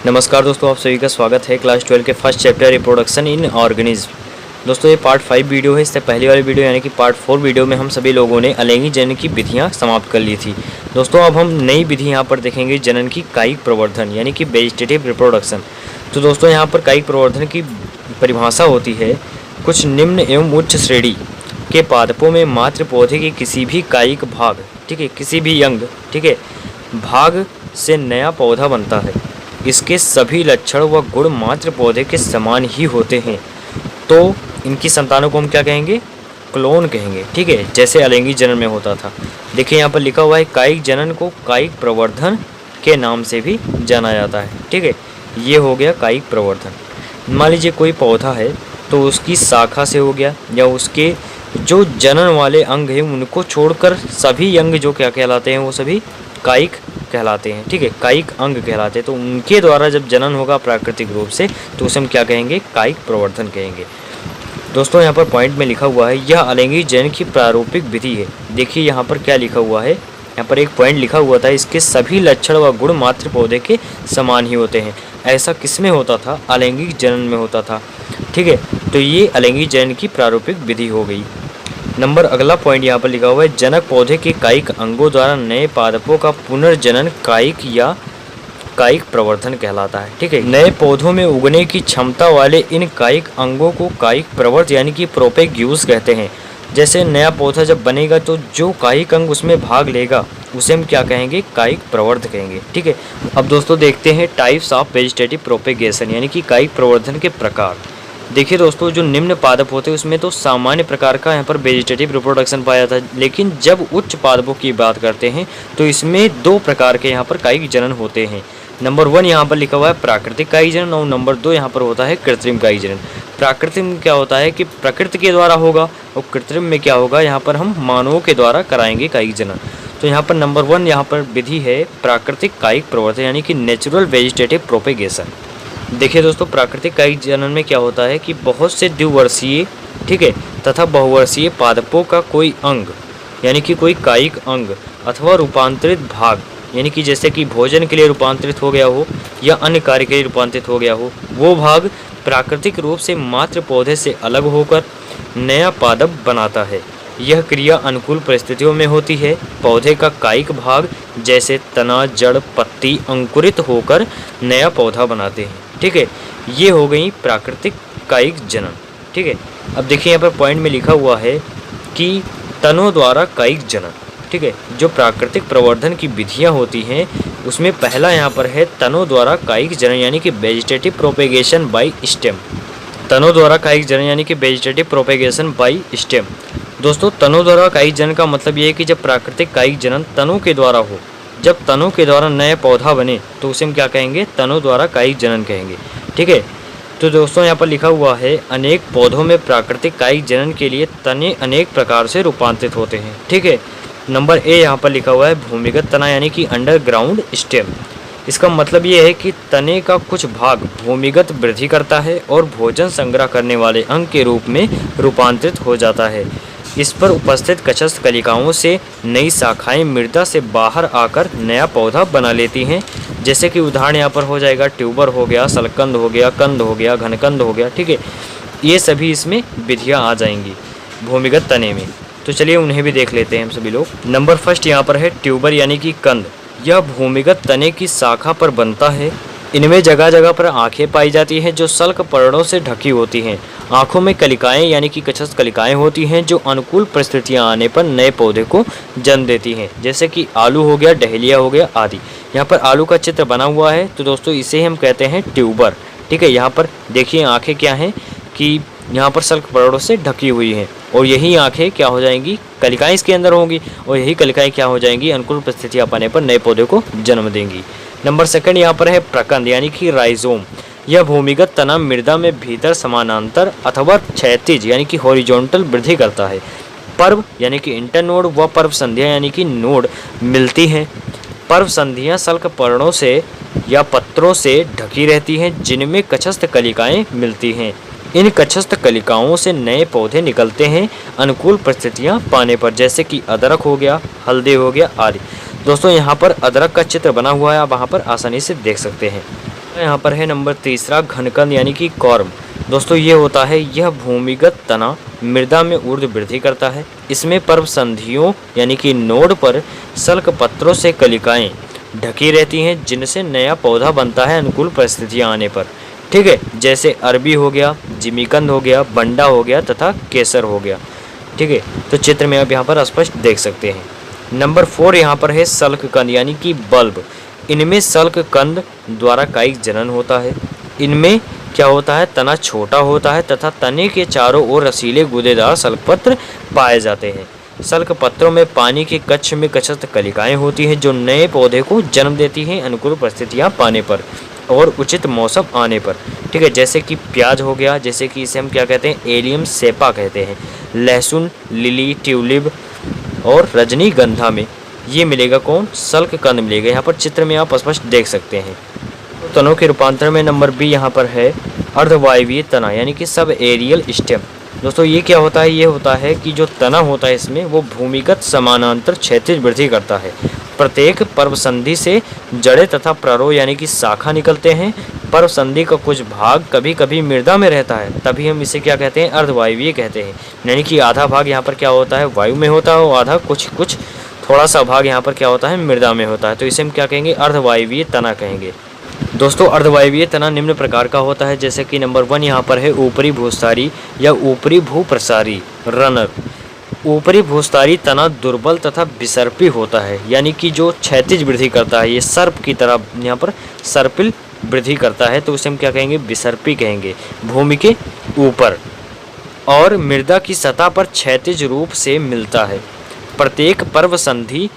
नमस्कार दोस्तों, आप सभी का स्वागत है क्लास 12 के first chapter reproduction in organism. दोस्तों ये पार्ट 5 वीडियो है। इससे पहले वाली वीडियो यानी कि पार्ट 4 वीडियो में हम सभी लोगों ने अलैंगिक जनन की विधियां समाप्त कर ली थी। दोस्तों अब हम नई विधि यहाँ पर देखेंगे, जनन की कायिक प्रवर्धन यानी कि वेजिटेटिव रिप्रोडक्शन। तो दोस्तों यहाँ पर कायिक प्रवर्धन की परिभाषा होती है, कुछ निम्न एवं उच्च श्रेणी के पादपों में मात्र पौधे के किसी भी कायिक भाग, ठीक है, किसी भी अंग, ठीक है, भाग से नया पौधा बनता है। इसके सभी लक्षण व गुण मात्र पौधे के समान ही होते हैं, तो इनकी संतानों को हम क्या कहेंगे? क्लोन कहेंगे, ठीक है, जैसे अलैंगिक जनन में होता था। देखिए यहाँ पर लिखा हुआ है, कायिक जनन को कायिक प्रवर्धन के नाम से भी जाना जाता है, ठीक है। ये हो गया कायिक प्रवर्धन। मान लीजिए कोई पौधा है तो उसकी शाखा से हो गया, या उसके जो जनन वाले अंग हैं उनको छोड़कर सभी अंग जो क्या कहलाते हैं, वो सभी कायिक कहलाते हैं, ठीक है, कायिक अंग कहलाते हैं। तो उनके द्वारा जब जनन होगा प्राकृतिक रूप से, तो उसे हम क्या कहेंगे? कायिक प्रवर्धन कहेंगे। दोस्तों यहाँ पर पॉइंट में लिखा हुआ है, यह अलैंगिक जनन की प्रारूपिक विधि है। देखिए यहाँ पर क्या लिखा हुआ है, यहाँ पर एक पॉइंट लिखा हुआ था, इसके सभी लक्षण व गुण मात्र पौधे के समान ही होते हैं। ऐसा किस में होता था? अलैंगिक जनन में होता था, ठीक है। तो ये अलैंगिक जनन की प्रारूपिक विधि हो गई। नंबर अगला पॉइंट यहाँ पर लिखा हुआ है, जनक पौधे के कायिक अंगों द्वारा नए पादपों का पुनर्जनन कायिक या कायिक प्रवर्धन कहलाता है, ठीक है। नए पौधों में उगने की क्षमता वाले इन कायिक अंगों को कायिक प्रवर्त यानी कि प्रोपेग्यूस कहते हैं। जैसे नया पौधा जब बनेगा तो जो कायिक अंग उसमें भाग लेगा उसे हम क्या कहेंगे? कायिक प्रवर्ध कहेंगे, ठीक है। अब दोस्तों देखते हैं टाइप्स ऑफ वेजिटेटिव प्रोपेगेशन यानी कि कायिक प्रवर्धन के प्रकार। देखिए दोस्तों, जो निम्न पादप होते हैं उसमें तो सामान्य प्रकार का यहाँ पर वेजिटेटिव रिप्रोडक्शन पाया था, लेकिन जब उच्च पादपों की बात करते हैं तो इसमें दो प्रकार के यहाँ पर कायिक जनन होते हैं। नंबर 1 यहाँ पर लिखा हुआ है प्राकृतिक कायिक जनन, और नंबर 2 यहाँ पर होता है कृत्रिम कायिक जनन। प्राकृतिक में क्या होता है कि प्रकृति के द्वारा होगा, और कृत्रिम में क्या होगा? यहाँ पर हम मानवों के द्वारा कराएंगे कायिक जनन। तो यहाँ पर नंबर 1 यहाँ पर विधि है प्राकृतिक कायिक प्रवर्धन यानी कि नेचुरल वेजिटेटिव प्रोपेगेशन। देखिए दोस्तों, प्राकृतिक कायिक जनन में क्या होता है कि बहुत से द्विवर्षीय, ठीक है, तथा बहुवर्षीय पादपों का कोई अंग यानी कि कोई कायिक अंग अथवा रूपांतरित भाग, यानी कि जैसे कि भोजन के लिए रूपांतरित हो गया हो या अन्य कार्य के लिए रूपांतरित हो गया हो, वो भाग प्राकृतिक रूप से मात्र पौधे से अलग होकर नया पादप बनाता है। यह क्रिया अनुकूल परिस्थितियों में होती है। पौधे का कायिक भाग जैसे तना, जड़, पत्ती अंकुरित होकर नया पौधा बनाते हैं, ठीक है। ये हो गई प्राकृतिक कायिक जनन, ठीक है। अब देखिए यहाँ पर पॉइंट में लिखा हुआ है कि तनों द्वारा कायिक जनन, ठीक है। जो प्राकृतिक प्रवर्धन की विधियाँ होती हैं उसमें पहला यहाँ पर है तनों द्वारा कायिक जनन यानी कि वेजिटेटिव प्रोपेगेशन बाय स्टेम। तनों द्वारा कायिक जनन यानी कि वेजिटेटिव प्रोपेगेशन बाय स्टेम। दोस्तों तनों द्वारा कायिक जनन का मतलब ये है कि जब प्राकृतिक कायिक जनन तनों के द्वारा हो, जब तनों के द्वारा नया पौधा बने तो उसे हम क्या कहेंगे? तनों द्वारा कायिक जनन कहेंगे, ठीक है। तो दोस्तों यहाँ पर लिखा हुआ है, अनेक पौधों में प्राकृतिक कायिक जनन के लिए तने अनेक प्रकार से रूपांतरित होते हैं, ठीक है। नंबर ए यहाँ पर लिखा हुआ है भूमिगत तना यानी कि अंडरग्राउंड स्टेम। इसका मतलब ये है कि तने का कुछ भाग भूमिगत वृद्धि करता है और भोजन संग्रह करने वाले अंग के रूप में रूपांतरित हो जाता है। इस पर उपस्थित कक्षस्थ कलिकाओं से नई शाखाएं मृदा से बाहर आकर नया पौधा बना लेती हैं। जैसे कि उदाहरण यहाँ पर हो जाएगा, ट्यूबर हो गया, सलकंद हो गया, कंद हो गया, घनकंद हो गया, ठीक है। ये सभी इसमें विधियाँ आ जाएंगी भूमिगत तने में। तो चलिए उन्हें भी देख लेते हैं हम सभी लोग। नंबर फर्स्ट यहाँ पर है ट्यूबर यानी कि कंद। यह भूमिगत तने की शाखा पर बनता है। इनमें जगह जगह पर आंखें पाई जाती हैं जो सल्क पर्णों से ढकी होती हैं। आँखों में कलिकाएं यानी कि कक्षस्थ कलिकाएं होती हैं जो अनुकूल परिस्थितियां आने पर नए पौधे को जन्म देती हैं, जैसे कि आलू हो गया, डहेलिया हो गया आदि। यहाँ पर आलू का चित्र बना हुआ है, तो दोस्तों इसे हम कहते हैं ट्यूबर, ठीक है। यहाँ पर देखिए आँखें क्या हैं कि यहाँ पर सल्क पर्णों से ढकी हुई हैं, और यही आँखें क्या हो जाएंगी? कलिकाएँ इसके अंदर होंगी, और यही कलिकाएँ क्या हो जाएंगी? अनुकूल परिस्थितियाँ पाने पर नए पौधे को जन्म देंगी। नंबर सेकंड यहाँ पर है प्रकंद यानी कि राइजोम। यह भूमिगत तना मृदा में भीतर समानांतर अथवा क्षैतिज यानी कि हॉरिजॉन्टल वृद्धि करता है। पर्व यानी कि इंटरनोड व पर्व संधियाँ यानी कि नोड मिलती हैं। पर्व संधियाँ सल्क पर्णों से या पत्रों से ढकी रहती हैं जिनमें कक्षस्थ कलिकाएँ मिलती हैं। इन कक्षस्थ कलिकाओं से नए पौधे निकलते हैं अनुकूल परिस्थितियाँ पाने पर, जैसे कि अदरक हो गया, हल्दी हो गया आदि। दोस्तों यहाँ पर अदरक का चित्र बना हुआ है, आप वहाँ पर आसानी से देख सकते हैं। यहाँ पर है नंबर तीसरा घनकंद यानी कि कॉर्म। दोस्तों ये होता है, यह भूमिगत तना मृदा में ऊर्ध्व वृद्धि करता है। इसमें पर्व संधियों यानी कि नोड पर सल्क पत्रों से कलिकाएं ढकी रहती हैं, जिनसे नया पौधा बनता है अनुकूल परिस्थितियां आने पर। ठीक है, जैसे अरबी हो गया, जिमीकंद हो गया, बंडा हो गया तथा केसर हो गया। ठीक है, तो चित्र में आप यहाँ पर स्पष्ट देख सकते हैं। नंबर 4 यहाँ पर है सल्क कंद यानी कि बल्ब। इनमें सल्क कंद द्वारा कायिक जनन होता है। इनमें क्या होता है, तना छोटा होता है तथा तने के चारों ओर रसीले गूदेदार सल्कपत्र पाए जाते हैं। सल्क पत्रों में पानी के कक्ष में कछत कलिकाएं होती हैं, जो नए पौधे को जन्म देती हैं अनुकूल परिस्थितियां पाने पर और उचित मौसम आने पर। ठीक है, जैसे कि प्याज हो गया, जैसे कि इसे हम क्या कहते हैं, एलियम सेपा कहते हैं। लहसुन, लिली, ट्यूलिप और रजनीगंधा में ये मिलेगा कौन, सल्क कंद मिलेगा। यहाँ पर चित्र में आप स्पष्ट देख सकते हैं। तनों के रूपांतर में नंबर बी यहाँ पर है अर्धवायवीय तना यानी कि सब एरियल स्टेम। दोस्तों ये क्या होता है, ये होता है कि जो तना होता है इसमें वो भूमिगत समानांतर क्षैतिज वृद्धि करता है। प्रत्येक पर्व संधि से जड़ें तथा प्ररो यानी कि शाखा निकलते हैं। पर्व संधि का कुछ भाग कभी कभी मृदा में रहता है, तभी हम इसे क्या कहते हैं, अर्धवायवीय कहते हैं। यानी कि आधा भाग यहाँ पर क्या होता है, वायु में होता है और आधा कुछ थोड़ा सा भाग यहाँ पर क्या होता है, मृदा में होता है। तो इसे हम क्या कहेंगे, अर्धवायवीय तना कहेंगे। दोस्तों अर्धवायवीय तना निम्न प्रकार का होता है, जैसे कि नंबर 1 यहाँ पर है ऊपरी भूस्तारी या ऊपरी भूप्रसारी रनर। ऊपरी भूस्तारी तना दुर्बल तथा विसर्पी होता है, यानी कि जो क्षैतिज वृद्धि करता है, ये सर्प की तरह यहाँ पर सर्पिल वृद्धि करता है, तो उसे हम क्या कहेंगे, विसर्पी कहेंगे, भूमि के ऊपर और मृदा की सतह पर क्षैतिज रूप से मिलता है। प्रत्येक पर्व संधि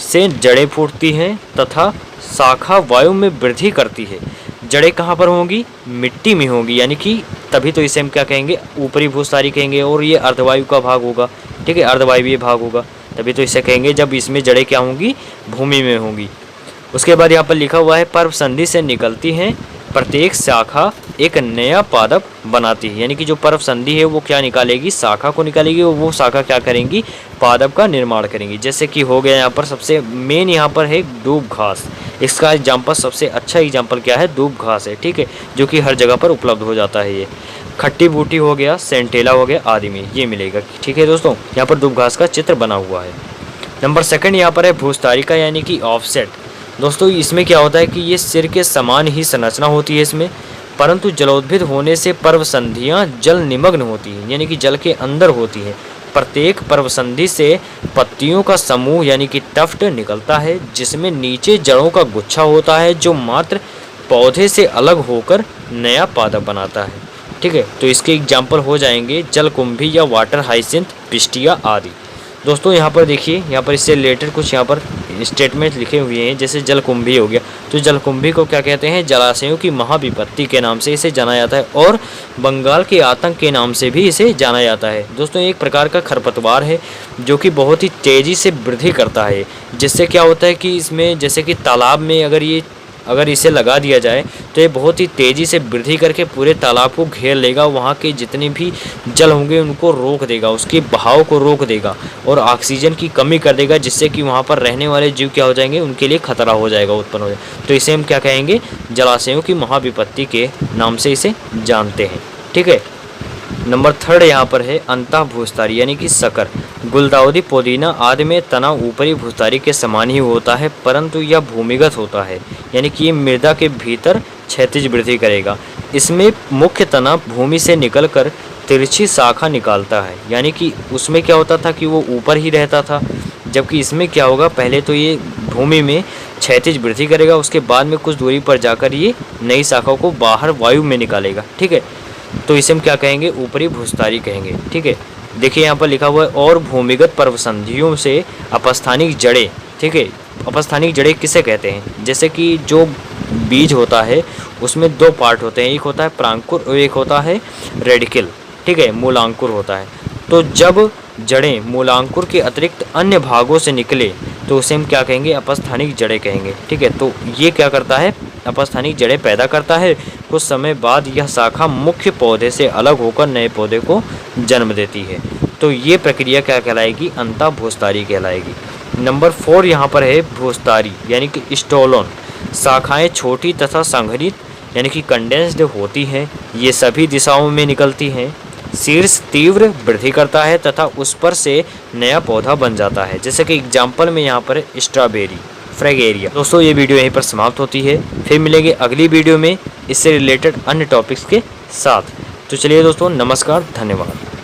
से जड़ें फूटती हैं तथा शाखा वायु में वृद्धि करती है। जड़ें कहाँ पर होंगी, मिट्टी में होंगी, यानी कि तभी तो इसे हम क्या कहेंगे, ऊपरी भूस्तारी कहेंगे और ये अर्धवायु का भाग होगा। ठीक है, अर्धवायवीय भाग होगा, तभी तो इसे कहेंगे जब इसमें जड़ें क्या होंगी, भूमि में होंगी। उसके बाद यहाँ पर लिखा हुआ है पर्व संधि से निकलती हैं प्रत्येक शाखा एक नया पादप बनाती है, यानी कि जो पर्व संधि है वो क्या निकालेगी, शाखा को निकालेगी और वो शाखा क्या करेंगी, पादप का निर्माण करेंगी। जैसे कि हो गया यहाँ पर सबसे मेन यहाँ पर है दूब घास। इसका एग्जाम्पल, सबसे अच्छा एग्जाम्पल क्या है, दूब घास है। ठीक है, जो कि हर जगह पर उपलब्ध हो जाता है। ये खट्टी बूटी हो गया, सेंटेला हो गया आदि में ये मिलेगा। ठीक है दोस्तों, यहाँ पर दूब घास का चित्र बना हुआ है। नंबर 2 यहाँ पर है भूस्तारिका यानी कि ऑफसेट। दोस्तों इसमें क्या होता है कि ये सिर के समान ही संरचना होती है इसमें, परंतु जलोद्भिद होने से पर्व संधियाँ जल निमग्न होती हैं, यानी कि जल के अंदर होती हैं। प्रत्येक पर्व संधि से पत्तियों का समूह यानी कि टफ्ट निकलता है, जिसमें नीचे जड़ों का गुच्छा होता है, जो मात्र पौधे से अलग होकर नया पादप बनाता है। ठीक है, तो इसके एग्जाम्पल हो जाएंगे जलकुंभी या वाटर हाइसिंथ, पिस्टिया आदि। दोस्तों यहाँ पर देखिए, यहाँ पर इससे रिलेटेड कुछ यहाँ पर स्टेटमेंट लिखे हुए हैं, जैसे जलकुंभी हो गया, तो जलकुंभी को क्या कहते हैं, जलाशयों की महाविपत्ति के नाम से इसे जाना जाता है और बंगाल के आतंक के नाम से भी इसे जाना जाता है। दोस्तों एक प्रकार का खरपतवार है जो कि बहुत ही तेज़ी से वृद्धि करता है, जिससे क्या होता है कि इसमें जैसे कि तालाब में अगर इसे लगा दिया जाए तो ये बहुत ही तेज़ी से वृद्धि करके पूरे तालाब को घेर लेगा, वहाँ के जितने भी जल होंगे उनको रोक देगा, उसके बहाव को रोक देगा और ऑक्सीजन की कमी कर देगा, जिससे कि वहाँ पर रहने वाले जीव क्या हो जाएंगे, उनके लिए खतरा हो जाएगा, उत्पन्न हो जाएगा। तो इसे हम क्या कहेंगे, जलाशयों की महाविपत्ति के नाम से इसे जानते हैं। ठीक है, नंबर 3 यहाँ पर है अंतः भूस्तारी यानी कि सकर। गुलदाउदी, पुदीना आदि में तना ऊपरी भूस्तारी के समान ही होता है, परंतु यह भूमिगत होता है, यानी कि ये मृदा के भीतर क्षैतिज वृद्धि करेगा। इसमें मुख्य तना भूमि से निकलकर तिरछी शाखा निकालता है, यानी कि उसमें क्या होता था कि वो ऊपर ही रहता था, जबकि इसमें क्या होगा, पहले तो ये भूमि में क्षैतिज वृद्धि करेगा, उसके बाद में कुछ दूरी पर जाकर ये नई शाखाओं को बाहर वायु में निकालेगा। ठीक है, तो इसे हम क्या कहेंगे, ऊपरी भूस्तारी कहेंगे। ठीक है, देखिए यहाँ पर लिखा हुआ है और भूमिगत पर्व संधियों से अपस्थानिक जड़ें। ठीक है, अपस्थानिक जड़ें किसे कहते हैं, जैसे कि जो बीज होता है उसमें 2 पार्ट होते हैं, एक होता है प्रांकुर और एक होता है रेडिकल। ठीक है, मूलांकुर होता है। तो जब जड़ें मूलांकुर के अतिरिक्त अन्य भागों से निकले तो उसे हम क्या कहेंगे, अपस्थानिक जड़ें कहेंगे। ठीक है, तो ये क्या करता है, अपस्थानिक जड़ें पैदा करता है। कुछ समय बाद यह शाखा मुख्य पौधे से अलग होकर नए पौधे को जन्म देती है। तो ये प्रक्रिया क्या कहलाएगी, अंतः भूस्तारी कहलाएगी। नंबर 4 यहाँ पर है भूस्तारी यानी कि स्टोलोन। शाखाएं छोटी तथा संघनित यानी कि कंडेंस्ड होती हैं, ये सभी दिशाओं में निकलती हैं। शीर्ष तीव्र वृद्धि करता है तथा उस पर से नया पौधा बन जाता है, जैसे कि एग्जाम्पल में यहाँ पर स्ट्रॉबेरी, फ्रेगेरिया। दोस्तों ये वीडियो यहीं पर समाप्त होती है, फिर मिलेंगे अगली वीडियो में इससे रिलेटेड अन्य टॉपिक्स के साथ। तो चलिए दोस्तों, नमस्कार, धन्यवाद।